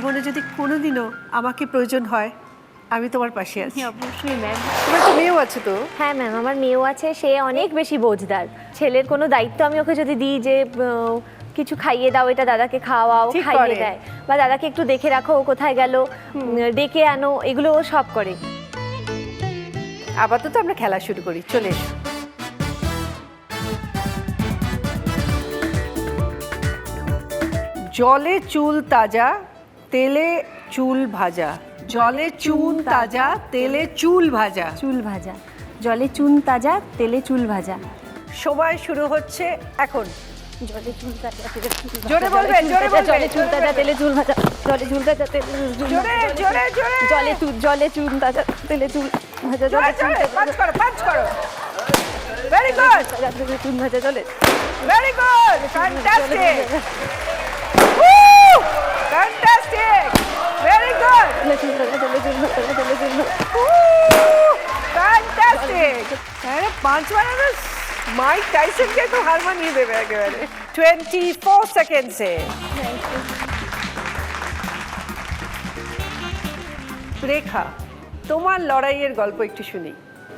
জীবনে যদি কোনোদিনও আমাকে প্রয়োজন হয় আমি তোমার পাশে আছি। অবশ্যই ম্যাম। তোমার তো মেয়েও আছে তো? হ্যাঁ ম্যাম, আমার মেয়েও আছে, সে অনেক বেশি বোঝদার। ছেলের কোনো দায়িত্ব আমি ওকে যদি দিই যে কিছু খাইয়ে দাও, এটা দাদাকে খাওয়াও, খাইয়ে দেয়, বা দাদাকে একটু দেখে রাখো ও কোথায় গেল, ডেকে আনো, এগুলো ও সব করে। আপাতত আমরা খেলা শুরু করি, চলে এসো। জলে চুল তাজা, তেলে চুল ভাজা। জলে চুন তাজা, তেলে চুল ভাজা। চুল ভাজা, জলে চুন তাজা, তেলে চুল ভাজা। সময় শুরু হচ্ছে এখন। জলে চুল তাজা, তেলে চুল ভাজা। জোরে বলবে, জোরে বলবে। জলে চুল তাজা, তেলে চুল ভাজা। জলে চুল তাজা, তেলে চুল ভাজা। জোরে জোরে জোরে। জলে চুল তাজা, তেলে চুল ভাজা। জোরে জোরে পাঁচ করো, পাঁচ করো। ভেরি গুড, তেলে চুল ভাজা। জলে very good, fantastic, fantastic, very good, চুল ভাজা, তেলে চুল ভাজা। তেলে চুল ভাজা। ফ্যান্টাস্টিক। আরে পাঁচ বানানো মাইক টাইসনকে তো হার মানিয়ে দেবে একেবারে। 24 সেকেন্ডসে। রেখা, তোমার লড়াইয়ের গল্প একটু শুনি।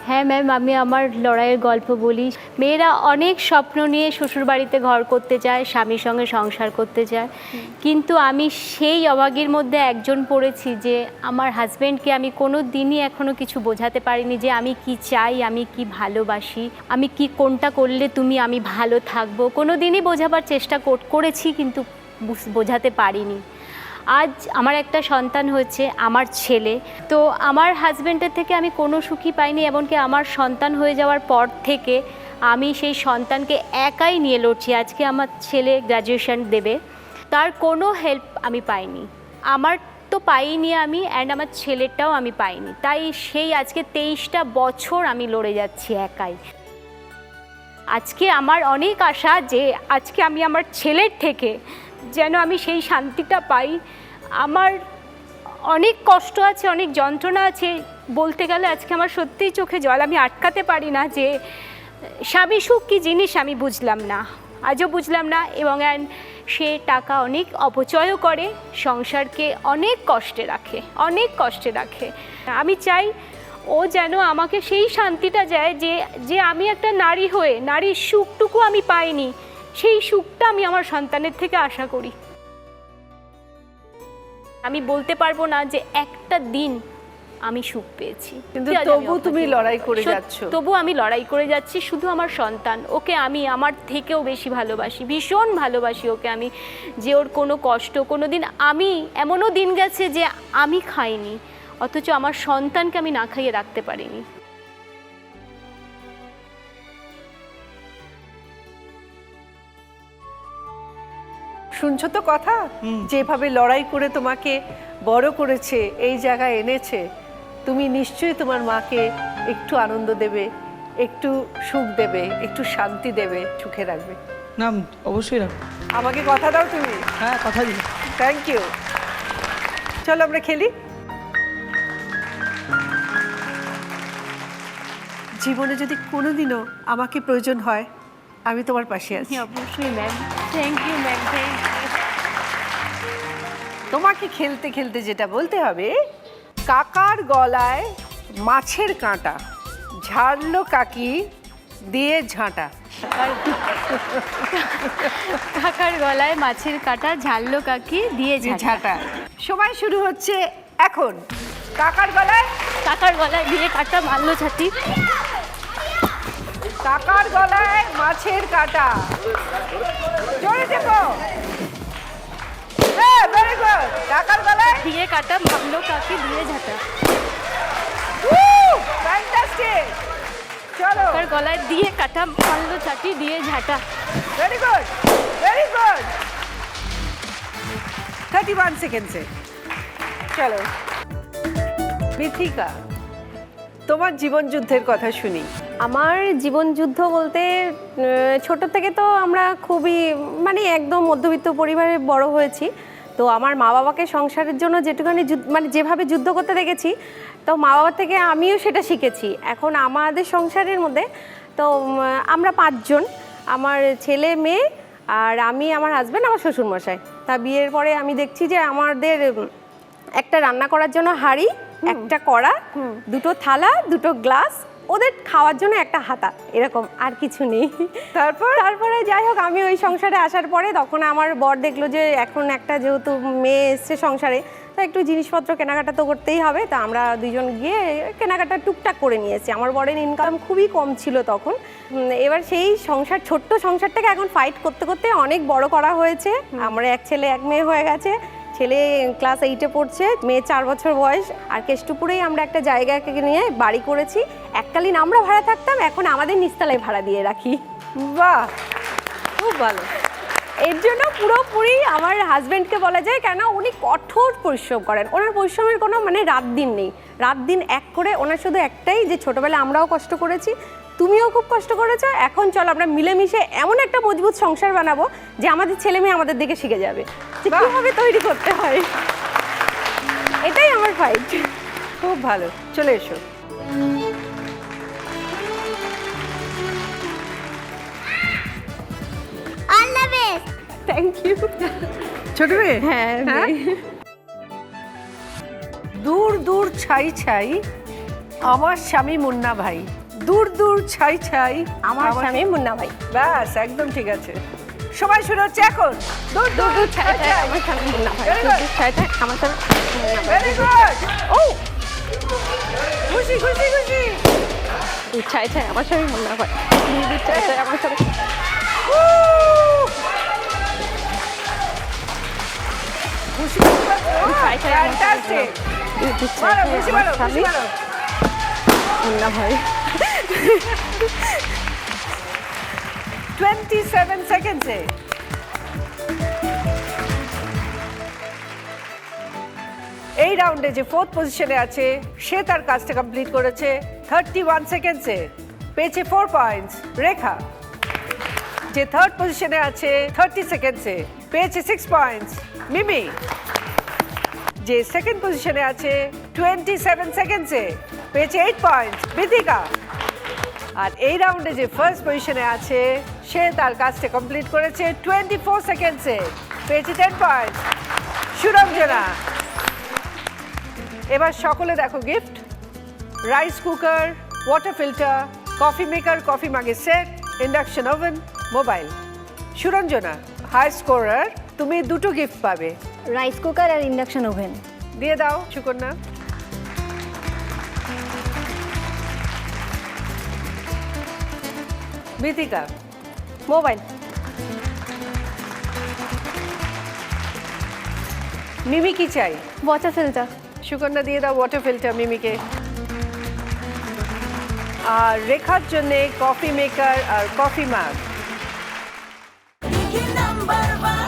হ্যাঁ ম্যাম, আমি আমার লড়াইয়ের গল্প বলি। মেয়েরা অনেক স্বপ্ন নিয়ে শ্বশুরবাড়িতে ঘর করতে চায়, স্বামীর সঙ্গে সংসার করতে চায়, কিন্তু আমি সেই অভাগীর মধ্যে একজন পড়েছি যে আমার হাজব্যান্ডকে আমি কোনো দিনই এখনও কিছু বোঝাতে পারিনি যে আমি কি চাই, আমি কি ভালোবাসি, আমি কি কোনটা করলে আমি ভালো থাকবো। কোনো দিনই বোঝাবার চেষ্টা করেছি, কিন্তু বোঝাতে পারিনি। আজ আমার একটা সন্তান হয়েছে, আমার ছেলে। তো আমার হাজব্যান্ডের থেকে আমি কোনো সুখই পাইনি, এমনকি আমার সন্তান হয়ে যাওয়ার পর থেকে আমি সেই সন্তানকে একাই নিয়ে লড়ছি। আজকে আমার ছেলে গ্র্যাজুয়েশন দেবে, তার কোনো হেল্প আমি পাইনি। আমার তো পাইনি আমি, অ্যান্ড আমার ছেলেরটাও আমি পাইনি। তাই সেই আজকে 23টা বছর আমি লড়ে যাচ্ছি একাই। আজকে আমার অনেক আশা যে আজকে আমি আমার ছেলের থেকে যেন আমি সেই শান্তিটা পাই। আমার অনেক কষ্ট আছে, অনেক যন্ত্রণা আছে, বলতে গেলে আজকে আমার সত্যিই চোখে জল। আমি আটকাতে পারি না যে স্বামী সুখ কী জিনিস আমি বুঝলাম না, আজও বুঝলাম না। এবং সে টাকা অনেক অপচয়ও করে, সংসারকে অনেক কষ্টে রাখে, অনেক কষ্টে রাখে। আমি চাই ও যেন আমাকে সেই শান্তিটা দেয় যে আমি একটা নারী হয়ে নারীর সুখটুকু আমি পাইনি, সেই সুখটা আমি আমার সন্তানের থেকে আশা করি। আমি বলতে পারবো না যে একটা দিন আমি সুখ পেয়েছি, কিন্তু তবু তুমি লড়াই করে যাচ্ছ। তবু আমি লড়াই করে যাচ্ছি। শুধু আমার সন্তান, ওকে আমি আমার থেকেও বেশি ভালোবাসি, ভীষণ ভালোবাসি ওকে আমি। যে ওর কোনো কষ্ট কোনো দিন, আমি এমনও দিন গেছে যে আমি খাইনি, অথচ আমার সন্তানকে আমি না খাইয়ে রাখতে পারিনি। শুনছো তো কথা, যেভাবে লড়াই করে তোমাকে বড় করেছে, এই জায়গায় এনেছে, তুমি নিশ্চয়ই তোমার মাকে একটু আনন্দ দেবে, একটু সুখ দেবে, একটু শান্তি দেবে, সুখে রাখবে। না, অবশ্যই রাখবো। আমাকে কথা দাও তুমি। হ্যাঁ, কথা দিই। Thank you. চলো আমরা খেলি। জীবনে যদি কোনোদিনও আমাকে প্রয়োজন হয় আমি তোমার পাশে আছি। অবশ্যই ma'am. Thank you ma'am, thank you. তোমাকে খেলতে খেলতে যেটা বলতে হবে, কাকার গলায় মাছের কাঁটা, ঝাড়লো কাকি দিয়ে ঝাঁটা। কাকার গলায় মাছের কাঁটা, ঝাড়লো কাকি দিয়ে ঝাঁটা। সময় শুরু হচ্ছে এখন। কাকার গলায় দিয়ে কাঁটা, মারলো ছাতি। কাকার গলায় মাছের কাঁটা, জোরে দেখো। হ্যাঁ, ভেরি গুড। কাকার গলায় দিয়ে কাঁটা, মারলো কাকি দিয়ে ঝাঁটা। ফ্যান্টাস্টিক। চলো। কাকার গলায় দিয়ে কাঁটা, মারলো ছাতি দিয়ে ঝাঁটা। Very good, very good. 31 সেকেন্ডসে। চলো মিথিকা, তোমার জীবন যুদ্ধের কথা শুনি। আমার জীবন যুদ্ধ বলতে ছোট থেকে তো আমরা খুবই একদম মধ্যবিত্ত পরিবারে বড় হয়েছি। তো আমার মা বাবাকে সংসারের জন্য যেটুখানি যেভাবে যুদ্ধ করতে দেখেছি, তো মা বাবার থেকে আমিও সেটা শিখেছি। এখন আমাদের সংসারের মধ্যে তো আমরা 5 জন, আমার ছেলে মেয়ে আর আমি, আমার হাজব্যান্ড, আমার শ্বশুরমশাই। তা বিয়ের পরে আমি দেখছি যে আমাদের একটা রান্না করার জন্য হাঁড়ি, একটা কড়া, দুটো থালা, দুটো গ্লাস, ওদের খাওয়ার জন্য একটা হাতা, এরকম আর কিছু নেই। তারপরে যাই হোক, আমি ওই সংসারে আসার পরে তখন আমার বর দেখলো যে এখন একটা যেহেতু মেয়ে এসছে সংসারে, তা একটু জিনিসপত্র কেনাকাটা তো করতেই হবে। তা আমরা দুজন গিয়ে কেনাকাটা টুকটাক করে নিয়েছি। আমার বরের ইনকাম খুবই কম ছিল তখন। এবার সেই সংসার, ছোট্ট সংসারটাকে এখন ফাইট করতে করতে অনেক বড় করা হয়েছে। আমরা এক ছেলে এক মেয়ে হয়ে গেছে। ছেলে ক্লাস 8-এ পড়ছে, মেয়ে 4 বছর বয়স। আর কেষ্টপুরেই আমরা একটা জায়গাকে নিয়ে বাড়ি করেছি। এককালীন আমরা ভাড়া থাকতাম, এখন আমাদের নিচতলায় ভাড়া দিয়ে রাখি। বাহ, খুব ভালো। এর জন্য পুরোপুরি আমার হাজব্যান্ডকে বলা যায়, কেন উনি কঠোর পরিশ্রম করেন। ওনার পরিশ্রমের কোনো মানে রাত দিন নেই, রাত দিন এক করে। ওনার শুধু একটাই যে ছোটবেলায় আমরাও কষ্ট করেছি, তুমিও খুব কষ্ট করেছো, এখন চল আমরা মিলেমিশে এমন একটা মজবুত সংসার বানাবো যে আমাদের ছেলে মেয়ে আমাদের দিকে শিখে যাবে যে কীভাবে তৈরি করতে হয়। এটাই আমার ফাইট। খুব ভালো, চলে এসো। All the best. Thank you. ছোট মেয়ে? হ্যাঁ, দূর দূর ছাই ছাই আমার স্বামী মুন্না ভাই, দূর দূর ছাই ছাই আমার স্বামী মুন্না ভাই। ব্যাস, একদম ঠিক আছে। সময় শুরু হচ্ছে এখন। দূর দূর দূর ছাই ছাই আমার স্বামী মুন্না ভাই। Very good. আমার স্বামী মুন্না ভাই। Very good. ও খুশি খুশি খুশি। ছাই ছাই আমার স্বামী মুন্না ভাই। ছাই ছাই আমার স্বামী। খুশি ছাই ছাই আমার ফ্যান্টাস্টিক। বলো খুশি বলো, খুশি বলো। মুন্না ভাই। 27 সেকেন্ডসে এই রাউন্ডে যে 4th পজিশনে আছে সে তার কাজটা কমপ্লিট করেছে 31 সেকেন্ডসে, পেয়েছে 4 পয়েন্টস। রেখা যে 3rd পজিশনে আছে 30 সেকেন্ডসে, পেয়েছে 6 পয়েন্টস। মিমি যে 2nd পজিশনে আছে 27 সেকেন্ডসে, পেয়েছে 8 পয়েন্টস। বিদিকা আর এই রাউন্ডে যে 1st পজিশনে আছে সে তার কাজটা কমপ্লিট করেছে 24 সেকেন্ডসে, পেয়েছে 10 পয়েন্টস। সুরঞ্জনা। এবার সকলে দেখো gift: rice cooker, water filter, coffee maker, coffee মাগের set, induction oven, mobile. Suranjana high scorer, তুমি দুটো গিফট পাবে। রাইস কুকার আর ইন্ডাকশন ওভেন। দিয়ে দাও সুকন্যা। বিতিকা মোবাইল। মিমি কি চাই? Water filter. সুকন্যা দিয়ে দাও ওয়াটার ফিল্টার মিমিকে। আর রেখার জন্য কফি মেকার আর কফি মাগ। নাম্বার 1